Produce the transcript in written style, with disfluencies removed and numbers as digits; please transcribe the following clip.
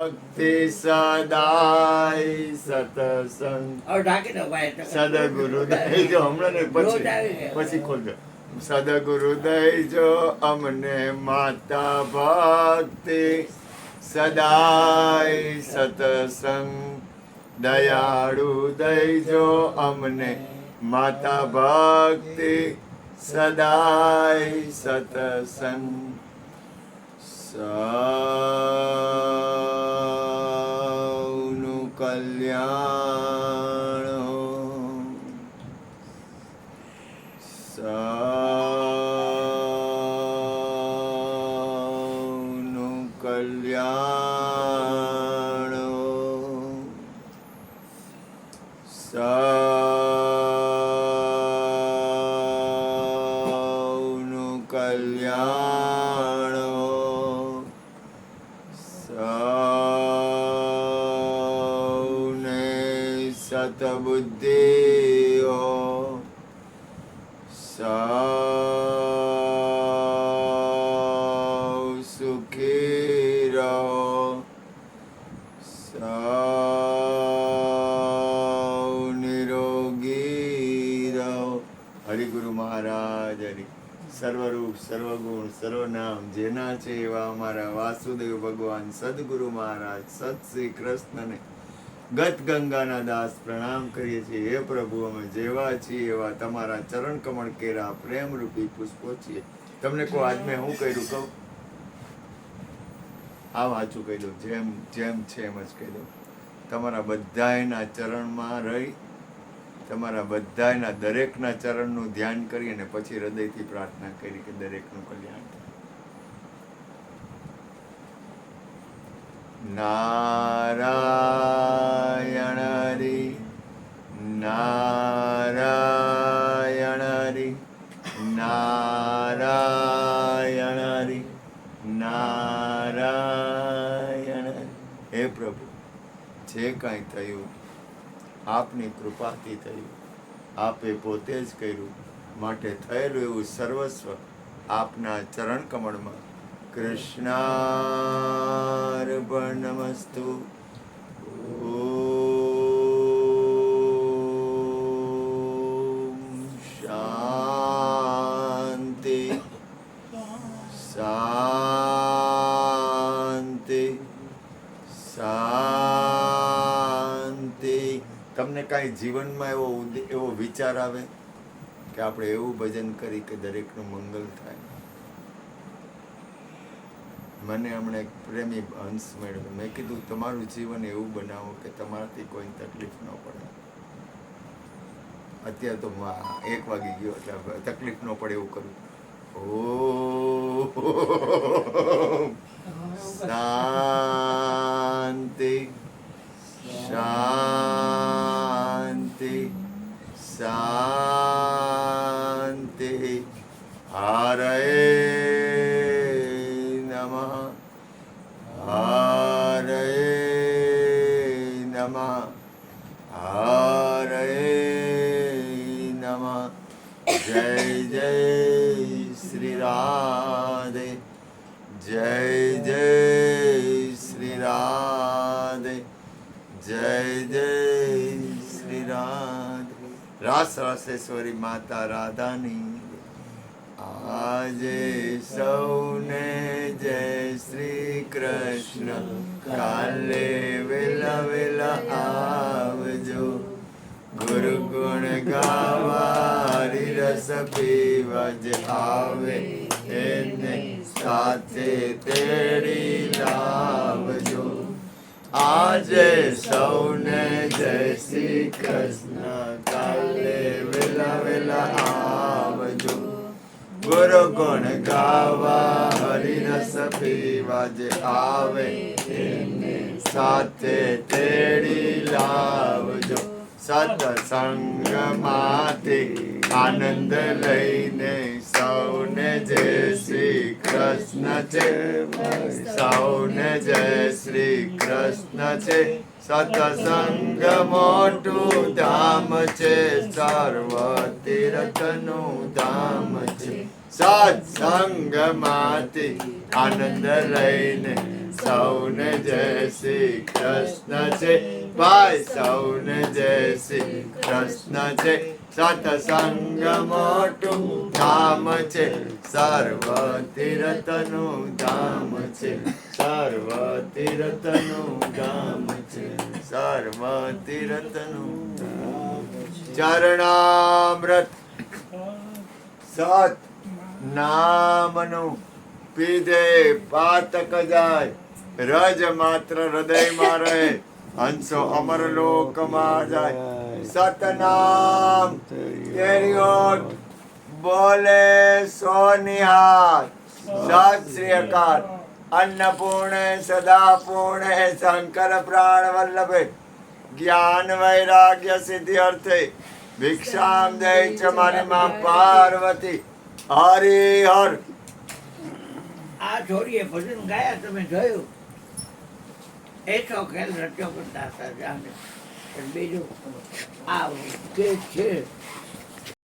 ભક્તિ સદાય સતસંગ સદગુરુ દઈજો હમણાં ને પછી ખોલજો. સદગુરુ દઈજો અમને માતા ભક્તિ સદાય સતસંગ. દયાળુ દઈજો અમને માતા ભક્તિ સદાય સતસંગ. સૌનું કલ્યાણ હો, સૌનું કલ્યાણ હો, સૌનું કલ્યાણ હો, સૌને સતબુદ્ધિ હો, સૌ સુખી રહો, સૌ નિરોગી રહો. હરિગુરુ મહારાજ હરિ. સર્વરૂપ સર્વગુણ સર્વનામ જેના છે એવા અમારા વાસુદેવ ભગવાન સદગુરુ મહારાજ સત શ્રી કૃષ્ણને ગત ગંગાના દાસ પ્રણામ કરીએ છીએ. હે પ્રભુ, અમે જેવા છીએ એવા તમારા ચરણ કમળ કેરા પ્રેમરૂપી પુષ્પો છીએ. તમને કહો આજ મેં શું કર્યું કહું? આ વાંચું કહી દઉં, જેમ જેમ છે એમ જ કહી દઉં. તમારા બધાયના ચરણમાં રહી, તમારા બધાયના દરેકના ચરણનું ધ્યાન કરી અને પછી હૃદયથી પ્રાર્થના કરી કે દરેકનું કલ્યાણ થાય. નારાયણ હરિ, નારાયણ હરિ, નારાયણ હરિ, નારાયણ હરિ. હે પ્રભુ, જે કાંઈ થયું આપની કૃપાથી થયું, આપે પોતે જ કર્યું, માટે થયેલું એવું સર્વસ્વ આપના ચરણ કમળમાં કૃષ્ણાર્પણમસ્તુ. ઓમ શાંતિ શાંતિ શાંતિ. તમને કાંઈ જીવનમાં એવો વિચાર આવે કે આપણે એવું ભજન કરી કે દરેકનું મંગલ થાય? મને હમણાં એક પ્રેમી હંસ મળ્યો. મેં કીધું તમારું જીવન એવું બનાવો કે તમારાથી કોઈ તકલીફ ન પડે. અત્યારે તો 1 વાગી ગયો એટલે તકલીફ ન પડે એવું કરું. ઓમ શાંતિ શાંતિ શાંતિ. હરે નમઃ, હરે નમઃ, હરે નમઃ. જય જય શ્રી રાધે, જય જય શ્રી રાધે, જય જય શ્રી રાધે. રાસ રાસેશ્વરી માતા રાધાની. આજે સૌને જય શ્રી કૃષ્ણ. કાલે વેલા વેલા આવજો. ગુરુ ગુણ ગાવા રસ પીવા જ આવે, એને સાથે તેડી લાવજો. આજે સૌને જય શ્રી કૃષ્ણ. કાલે વેલા વેલા આવજો. ગુરુ ગુણ ગાવા હરિરસ પીવા જે આવે, એને સાથે તેડી લાવજો. સત્સંગમાંથી આનંદ લઈને સૌને જય શ્રી કૃષ્ણ છે, સૌને જય શ્રી કૃષ્ણ છે. સત્સંગ મોટું ધામ છે, સર્વ તીર્થનું ધામ છે. સત્સંગમાંથી આનંદ લઈને સૌને જય શ્રી કૃષ્ણ છે ભાઈ, સૌને જય શ્રી કૃષ્ણ છે. સત્સંગ મોટું ધામ છે, સર્વ તીર્થનું ધામ છે, સર્વ તીર્થનું ધામ છે, સર્વ તીર્થનું ધામ. ચરણામૃત સત નામનું પીધે પાતક જાય, રજ માત્ર હૃદયમાં રહે, હંસો અમર લોકમાં જાય. સતનામ તેરી ઓર બોલે સોનિહાર. સત શ્રી અકાલ. અન્નપૂર્ણે સદા પૂર્ણે શંકર પ્રાણ વલ્લભે જ્ઞાન વૈરાગ્ય સિદ્ધિ અર્થે ભિક્ષામ દે ચ મારી માં પાર્વતી. હરિ હર. આ છોડીએ ભજન ગાયા તમે જોયું, એટલો ખેલ રચ્યો કરતા હતા જાણે. પણ બીજું આ કે છે